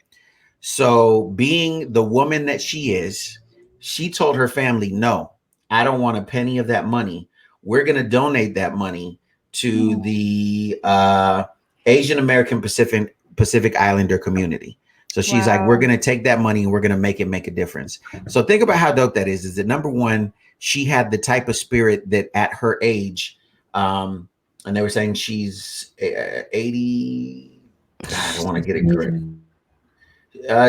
D: So, being the woman that she is, she told her family, no, I don't want a penny of that money. We're going to donate that money to the Asian American Pacific Islander community. So she's like, we're going to take that money and we're going to make a difference. So think about how dope that is that, number one, she had the type of spirit that at her age, and they were saying she's 80. God, I don't want to get it correct.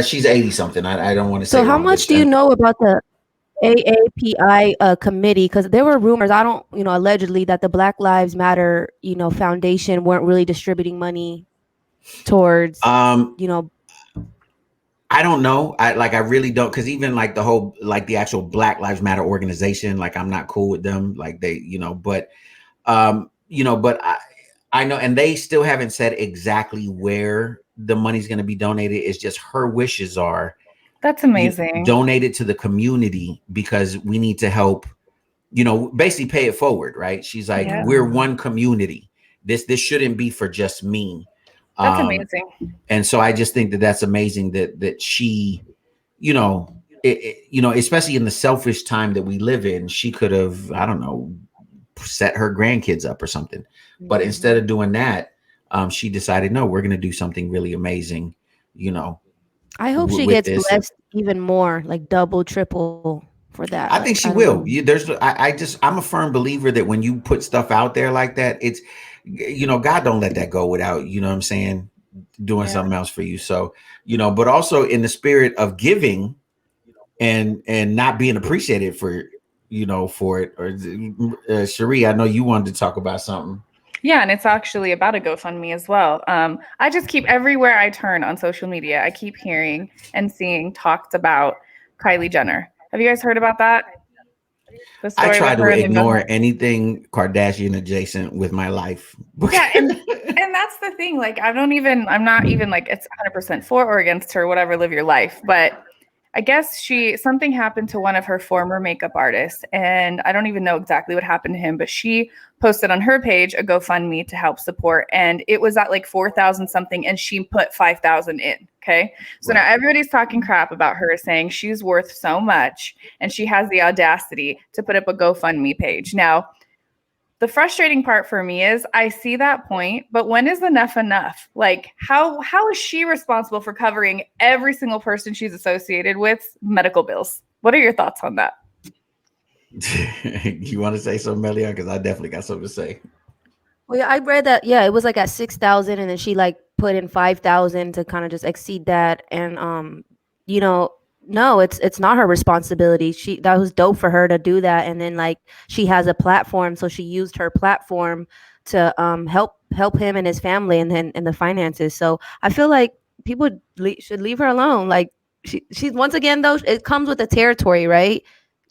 D: She's 80 something. I don't want to say.
E: So how much do you know about the AAPI committee? Because there were rumors, allegedly, that the Black Lives Matter, foundation weren't really distributing money towards,
D: I don't know. I really don't, because even like the whole, like the actual Black Lives Matter organization, like I'm not cool with them. Like they, but I know, and they still haven't said exactly where the money's going to be donated. It's just her wishes are,
A: that's amazing,
D: donate it to the community because we need to help, basically pay it forward, right? She's like, we're one community. This shouldn't be for just me.
A: That's amazing.
D: And so I just think that that's amazing that she, especially in the selfish time that we live in, she could have, I don't know, set her grandkids up or something. But instead of doing that, she decided, no, we're going to do something really amazing,
E: I hope she gets blessed even more, like double, triple for that.
D: I think she
E: don't
D: will.
E: know.
D: I'm a firm believer that when you put stuff out there like that, it's, God don't let that go without, you know what I'm saying, doing something else for you. So, but also in the spirit of giving and not being appreciated for, for it. Or Cherie, I know you wanted to talk about something.
A: Yeah, and it's actually about a GoFundMe as well. I just keep everywhere I turn on social media, I keep hearing and seeing talks about Kylie Jenner. Have you guys heard about that? The story
D: I try
A: with
D: to
A: her and
D: ignore anything Kardashian adjacent with my life.
A: Yeah, and that's the thing. Like, I'm not even like it's 100% for or against her, whatever, live your life. But I guess something happened to one of her former makeup artists, and I don't even know exactly what happened to him, but she posted on her page a GoFundMe to help support, and it was at like 4,000 something, and she put 5,000 in. Okay, so now everybody's talking crap about her, saying she's worth so much, and she has the audacity to put up a GoFundMe page. Now, the frustrating part for me is I see that point, but when is enough enough? Like, how is she responsible for covering every single person she's associated with medical bills? What are your thoughts on that?
D: You want to say something, Melia? Because I definitely got something to say.
E: Well, yeah, I read that. Yeah, it was like at 6,000, and then she like put in 5,000 to kind of just exceed that. And no, it's not her responsibility. That was dope for her to do that, and then like she has a platform, so she used her platform to help him and his family, and then the finances. So I feel like people should leave her alone. Like she's once again though, it comes with the territory, right?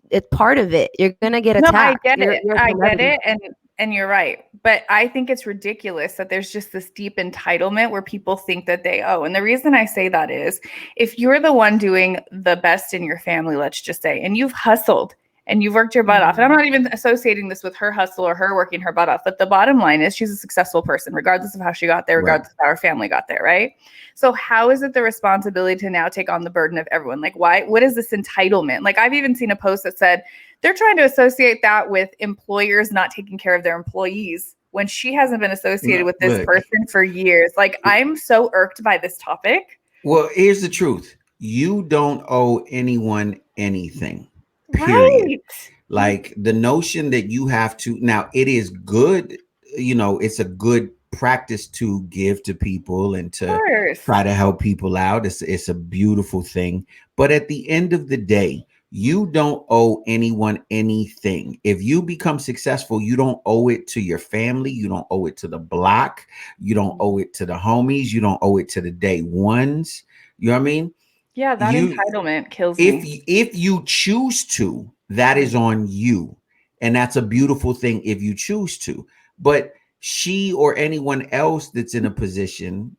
E: It's part of it. You're gonna get
A: No,
E: attacked.
A: I get it. I get
E: celebrity.
A: it. And you're right. But I think it's ridiculous that there's just this deep entitlement where people think that they owe. And the reason I say that is if you're the one doing the best in your family, let's just say, and you've hustled and you've worked your butt off. And I'm not even associating this with her hustle or her working her butt off. But the bottom line is she's a successful person, regardless of how she got there, regardless of how her family got there, right? So how is it the responsibility to now take on the burden of everyone? Like, why? What is this entitlement? Like, I've even seen a post that said they're trying to associate that with employers not taking care of their employees when she hasn't been associated with this person for years. Like, I'm so irked by this topic.
D: Well, here's the truth. You don't owe anyone anything. Period.
A: Right.
D: Like the notion that you have to, now it is good, it's a good practice to give to people and to try to help people out. It's a beautiful thing. But at the end of the day, you don't owe anyone anything. If you become successful, you don't owe it to your family. You don't owe it to the block. You don't owe it to the homies. You don't owe it to the day ones. You know what I mean?
A: Yeah, that entitlement kills me.
D: If you choose to, that is on you. And that's a beautiful thing if you choose to. But she or anyone else that's in a position,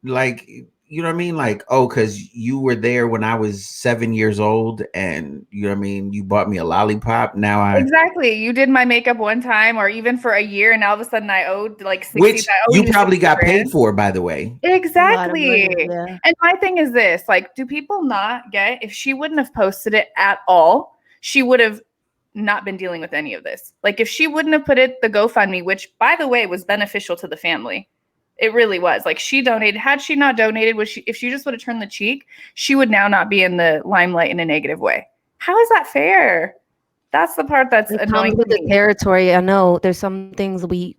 D: like, you know what I mean? Like, oh, because you were there when I was 7 years old and, you know what I mean? You bought me a lollipop. Now
A: Exactly. You did my makeup one time or even for a year, and all of a sudden I owed like 60.
D: Which you probably got paid for, by the way.
A: Exactly.
E: Money, yeah.
A: And my thing is this, like, do people not get, if she wouldn't have posted it at all, she would have not been dealing with any of this. Like, if she wouldn't have put it, the GoFundMe, which by the way was beneficial to the family. It really was. Like, she donated. Had she not donated, if she just would have turned the cheek, she would now not be in the limelight in a negative way. How is that fair? That's the part that's annoying
E: with the territory. I know there's some things we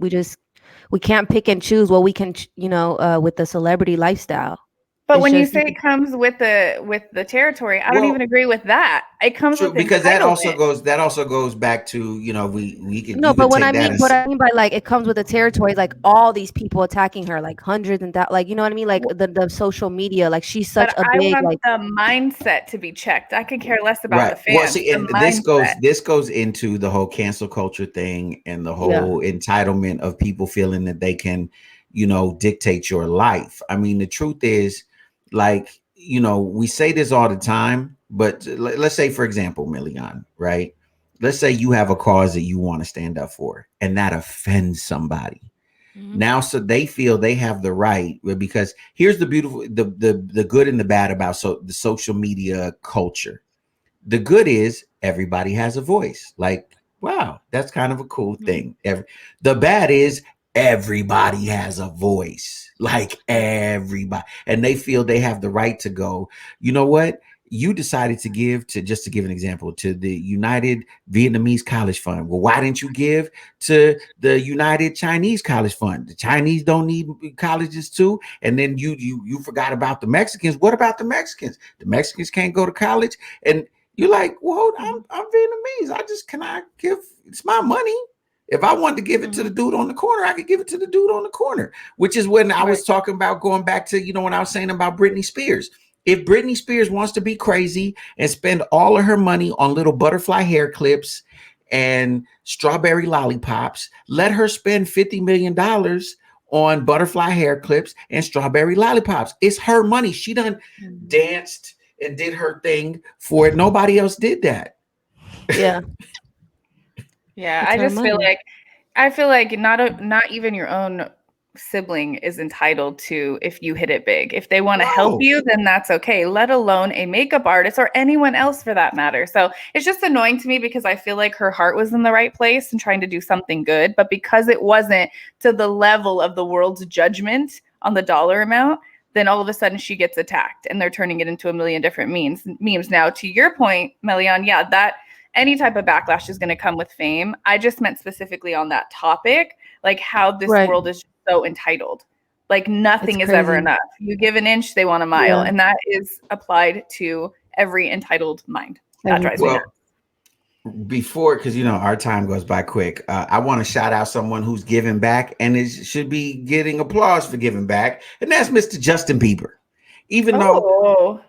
E: can't pick and choose what we can, with the celebrity lifestyle.
A: But when you say it comes with the territory, I don't even agree with that. It comes with
D: because that also goes back to, we can.
E: No, but what I mean by like it comes with the territory, like all these people attacking her, like hundreds and that, like, you know what I mean, like the social media, like she's such a big.
A: I want
E: like
A: the mindset to be checked. I could care less about the fans.
D: Well, see, and this goes into the whole cancel culture thing and the whole entitlement of people feeling that they can, dictate your life. I mean, the truth is, like, we say this all the time, but let's say, for example, Million, right? Let's say you have a cause that you want to stand up for and that offends somebody. Mm-hmm. Now, so they feel they have the right, because here's the beautiful, the good and the bad about the social media culture. The good is everybody has a voice. Like, wow, that's kind of a cool thing. The bad is everybody has a voice, like everybody, and they feel they have the right to go, you know what? you decided to give to, just to give an example, to the United Vietnamese College Fund. Well, why didn't you give to the United Chinese College Fund? The Chinese don't need colleges too. And then you forgot about the Mexicans. What about the Mexicans? The Mexicans can't go to college. And you're like, well, I'm Vietnamese. Can I give? It's my money. If I wanted to give it to the dude on the corner, I could give it to the dude on the corner, which is when I was talking about going back to, when I was saying about Britney Spears. If Britney Spears wants to be crazy and spend all of her money on little butterfly hair clips and strawberry lollipops, let her spend $50 million on butterfly hair clips and strawberry lollipops. It's her money. She done danced and did her thing for it. Nobody else did that.
E: Yeah.
A: Yeah, I just feel like not even your own sibling is entitled to if you hit it big. If they want to help you, then that's okay, let alone a makeup artist or anyone else for that matter. So it's just annoying to me because I feel like her heart was in the right place and trying to do something good, but because it wasn't to the level of the world's judgment on the dollar amount, then all of a sudden she gets attacked and they're turning it into a million different memes. Now, to your point, Melian, yeah, that any type of backlash is going to come with fame. I just meant specifically on that topic, like how this world is so entitled. Like nothing is ever enough. You give an inch, they want a mile. And that is applied to every entitled mind. That drives me nuts.
D: Before, because our time goes by quick, I want to shout out someone who's giving back and should be getting applause for giving back, and that's Mr. Justin Bieber. Even though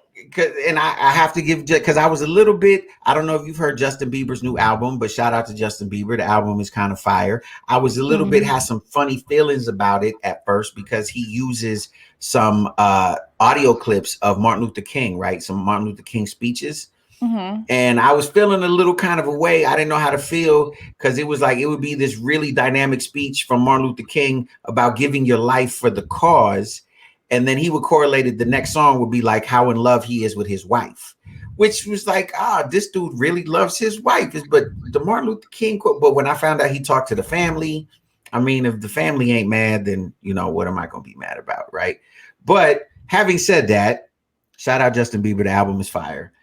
D: and I have to give, because I was a little bit, I don't know if you've heard Justin Bieber's new album, but shout out to Justin Bieber. The album is kind of fire. I was a little bit, had some funny feelings about it at first because he uses some audio clips of Martin Luther King, right? Some Martin Luther King speeches. And I was feeling a little kind of a way. I didn't know how to feel because it was like, it would be this really dynamic speech from Martin Luther King about giving your life for the cause. And then he would correlate it. The next song would be like how in love he is with his wife, which was like, this dude really loves his wife. But the Martin Luther King quote. But when I found out he talked to the family, I mean, if the family ain't mad, then, what am I going to be mad about? Right. But having said that, shout out Justin Bieber. The album is fire.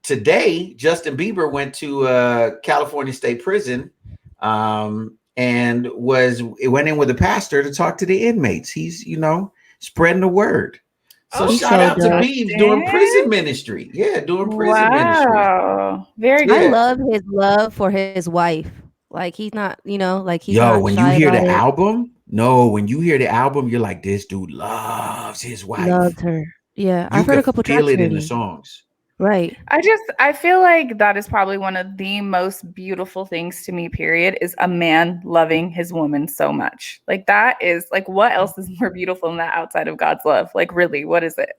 D: Today, Justin Bieber went to California State Prison. And went in with a pastor to talk to the inmates. He's, spreading the word. So shout out to Biebs doing prison ministry. Yeah, doing prison ministry.
A: Very good.
E: I love his love for his wife. Like he's not, like he's not
D: when you hear the album, when you hear the album, you're like, this dude loves his wife.
E: Loves her. Yeah, I've heard a couple tracks.
D: Feel it in the songs.
E: Right.
A: I feel like that is probably one of the most beautiful things to me, period, is a man loving his woman so much. Like that is like, what else is more beautiful than that outside of God's love? Like really, what is it?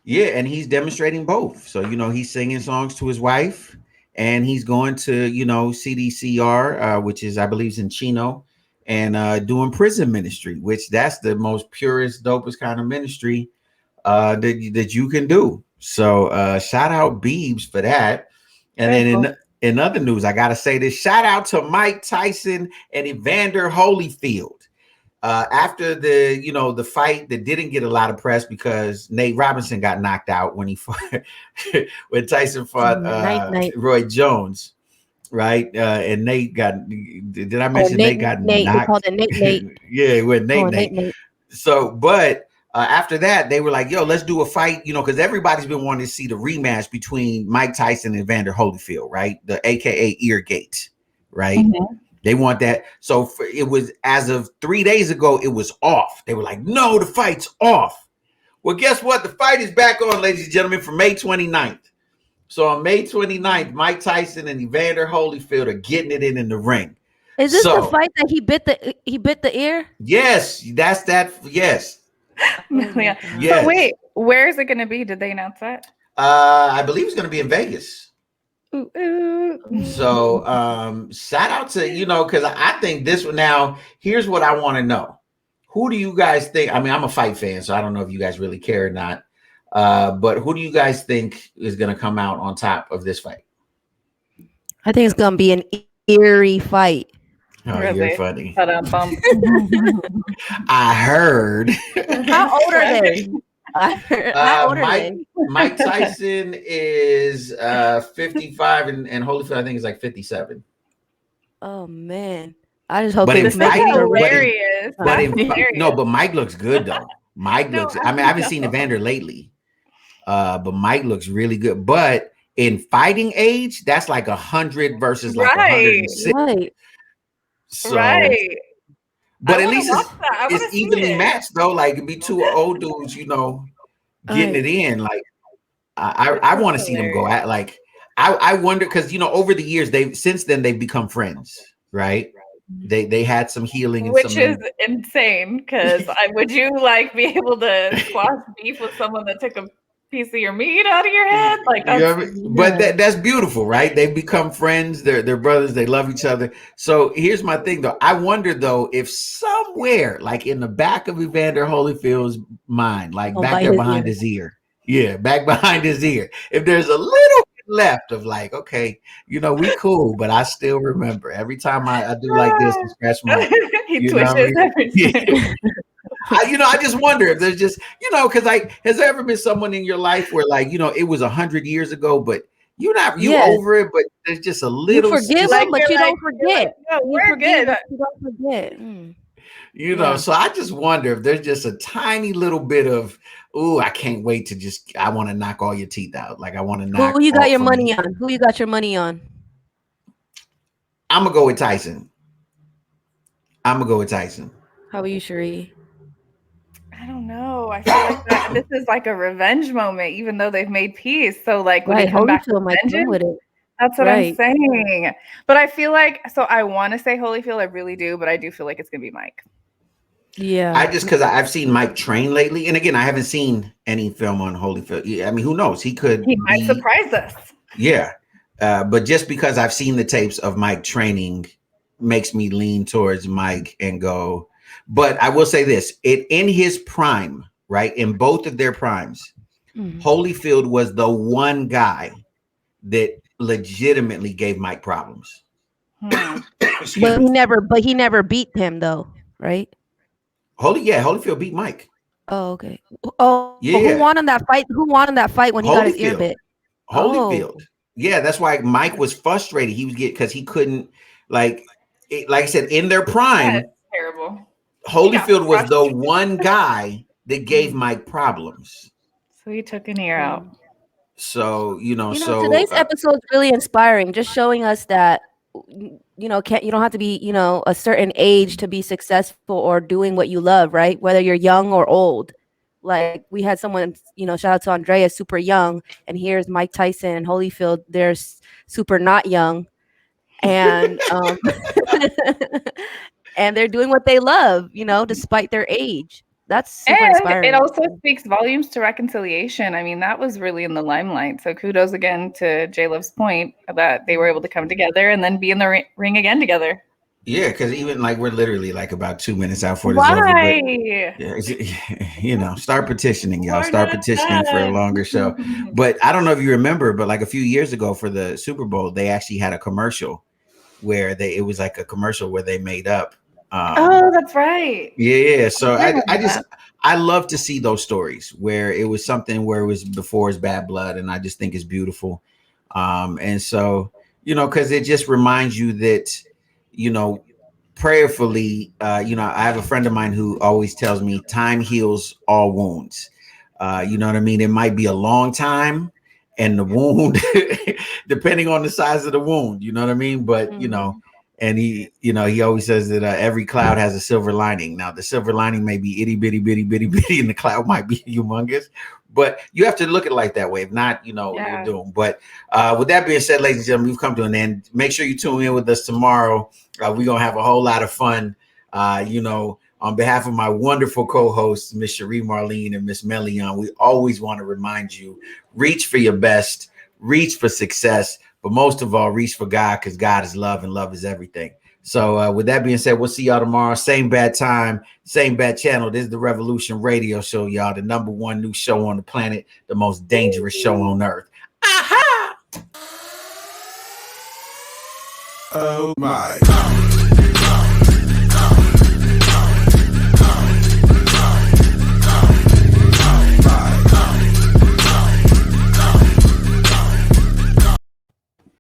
D: Yeah. And he's demonstrating both. So, he's singing songs to his wife and he's going to, CDCR, which is, I believe is in Chino, and doing prison ministry, which that's the most purest, dopest kind of ministry that you can do. So shout out Biebs for that. And then in other news, I gotta say this, shout out to Mike Tyson and Evander Holyfield. After the fight that didn't get a lot of press because Nate Robinson got knocked out when he fought when Tyson fought Roy Jones, right? And Nate got, did I mention Nate got knocked?
E: Called it Nate.
D: Yeah, with Nate. So, but after that, they were like, yo, let's do a fight, because everybody's been wanting to see the rematch between Mike Tyson and Evander Holyfield, right? The AKA Eargate, right? They want that. So it was, as of 3 days ago, it was off. They were like, no, the fight's off. Well, guess what? The fight is back on, ladies and gentlemen, for May 29th. So on May 29th, Mike Tyson and Evander Holyfield are getting it in the ring.
E: Is this the fight that he bit the ear?
D: Yes, that's that. Yes.
A: Yeah. So wait, where is it going to be? Did they announce that?
D: I believe it's going to be in Vegas. So shout out to, because I think this one. Now, here's what I want to know. Who do you guys think? I mean, I'm a fight fan, so I don't know if you guys really care or not. But who do you guys think is going to come out on top of this fight?
E: I think it's going to be an eerie fight.
D: Oh, really? You're funny. I heard.
E: How old are they? How old are they?
D: Mike Tyson is 55 and Holyfield I think is like 57.
E: Oh man, I just hope
D: But
E: they
D: in
E: make
D: fighting,
E: it.
A: Hilarious.
D: but
A: That's
D: in
A: hilarious.
D: no, but Mike looks good though. Mike
A: No,
D: looks. I mean, I haven't seen Evander lately, but Mike looks really good. But in fighting age, that's like 100 versus like
A: Right.
D: 106.
E: Right.
D: So,
A: Right.
D: but
A: I
D: at
A: wanna
D: least
A: watch that. I wanna
D: it's
A: see
D: evenly
A: it.
D: matched though. Like it'd be two old dudes, you know, getting
E: Right.
D: it in. Like I want to see them go at like. I wonder because you know over the years since then they've become friends, right? They had some healing, and
A: Which
D: some
A: is insane because would you like be able to squash beef with someone that took a piece of your meat out of your head? Like
D: you know
A: that's
D: what I mean? But that's beautiful, right? They've become friends. They're brothers. They love each other. So here's my thing, though. I wonder though if somewhere, like in the back of Evander Holyfield's mind, like back there behind his ear, yeah, back behind his ear, if there's a little bit left of like, okay, you know, we cool, but I still remember every time I do like this and scratch my,
A: he
D: you know
A: twitches
D: what I mean?
A: every time.
D: I just wonder if there's just, you know, because like, has there ever been someone in your life where like, you know, it was 100 years ago, but you over it, but there's just a little.
E: You forgive them, but you don't forget.
A: No, we're good.
E: You don't forget.
D: You know, so I just wonder if there's just a tiny little bit of, ooh, I can't wait to just, I want to knock all your teeth out. Like I want to knock.
E: Who you got your money on? Who you got your money on?
D: I'm gonna go with Tyson. How
E: are you, Cherie?
A: I don't know. I feel like this is like a revenge moment, even though they've made peace. So like when they come back to vengeance, with it. That's what I'm saying. But I feel like, so I want to say Holyfield, I really do, but I do feel like it's gonna be Mike.
E: Yeah.
D: I just because I've seen Mike train lately, and again, I haven't seen any film on Holyfield. I mean, who knows? He
A: might surprise us.
D: Yeah. But just because I've seen the tapes of Mike training makes me lean towards Mike and go. But I will say this, in his prime, right? In both of their primes, Holyfield was the one guy that legitimately gave Mike problems.
E: But he never beat him though, right?
D: Holyfield beat Mike.
E: Oh, okay. Oh,
D: yeah.
E: Who won on that fight? When he got his ear bit?
D: Holyfield. Yeah, that's why Mike was frustrated. He was because he couldn't like I said in their prime.
A: That's terrible.
D: Holyfield was the one guy that gave Mike problems.
A: So he took an ear out.
D: So
E: today's episode is really inspiring, just showing us that you don't have to be a certain age to be successful or doing what you love, right? Whether you're young or old. Like we had someone, shout out to Andrea, super young, and here's Mike Tyson and Holyfield. They're super not young, and and they're doing what they love, despite their age. That's super inspiring.
A: It also speaks volumes to reconciliation. I mean, that was really in the limelight. So kudos again to J Love's point that they were able to come together and then be in the ring again together.
D: Yeah, because even like we're literally like about 2 minutes out for this over. Start petitioning, y'all. Start petitioning for a longer show. But I don't know if you remember, but like a few years ago for the Super Bowl, they actually had a commercial where it was like a commercial where they made up.
A: Oh, that's right.
D: Yeah. So I love to see those stories where it was something where it was before his bad blood, and I just think it's beautiful. And so because it just reminds you that prayerfully, I have a friend of mine who always tells me time heals all wounds. You know what I mean? It might be a long time, and the wound, depending on the size of the wound, you know what I mean? But and he always says that every cloud has a silver lining. Now the silver lining may be itty bitty, and the cloud might be humongous. But you have to look at it like that way. If not, you're doomed. But with that being said, ladies and gentlemen, we've come to an end. Make sure you tune in with us tomorrow. We're going to have a whole lot of fun. On behalf of my wonderful co-hosts, Miss Cherie Marlene and Miss Leung, we always want to remind you, reach for your best, reach for success, but most of all, reach for God, because God is love and love is everything. So with that being said, we'll see y'all tomorrow. Same bad time, same bad channel. This is the Revolution Radio Show, y'all. The #1 new show on the planet, the most dangerous show on earth. Aha!
B: Oh my.